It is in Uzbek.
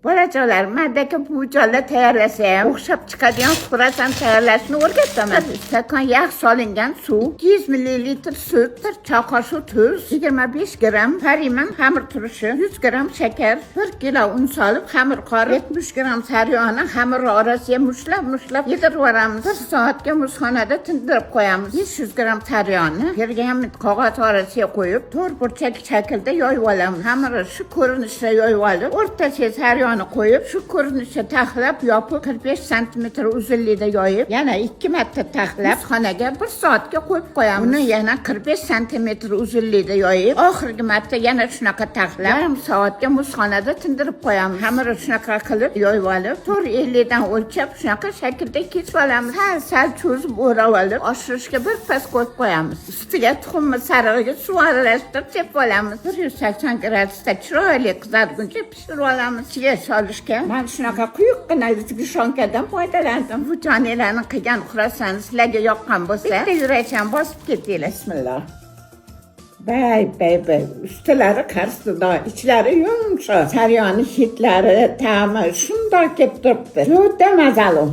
Bolajonlar, mendagi buvijonlar tayyorlasa ham o'xshab chiqadigan xurasani tayyorlashni o'rgataman. Stakon yog' solingan suv, 200 ml sut, 1 choy qoshiq tuz, 25 gram pariman xamir turishi, 100 gram shakar, 1 kilo un solib xamir qorib, 70 gram saryog'ni xamir orasiga mushlab yedirib yuboramiz. 1 soatga muzxonada tindirib qo'yamiz. 500 gram saryog'ni pergament qog'oz orasiga qo'yib, to'rt burchak shaklda yoyib olamiz. Xamirni shu ko'rinishda yoyib olib, o'rtasiga saryog'ni qo'yib, shu ko'rinishda taxlab, yopib 45 cm uzunlikda yoyib, yana 2 marta taxlab, xonaga 1 soatga qo'yib qo'yamiz. Uni yana 45 cm uzunlikda yoyib, oxirgi marta yana shunaqa taxlab, yarim soatga muzxonada tindirib qo'yamiz. Xamirni shunaqa qilib yoyib olib, 450 dan o'lchab, shunaqa shaklda kesib olamiz. Sal cho'zib o'rab olib, oshirishga bir pas qo'yib qo'yamiz. Ustiga tuxumni sarig'iga suv aralashtirib sepib olamiz. 180 gradusda chiroyli qizarguncha pishirib olamiz. Ichiga solishga men shunaqa quyuqqina zgishonkadan foydalandim. Bu jonlarning qilgan xurasani sizlarga yoqqan bo'lsa, bitta yurakchan bosib ketinglar. Bismillah. Bay. Ustilari qarsido, ichlari yumshoq. Saryog'ning hidlari, ta'mi shundoq kelib turibdi. Juda mazali.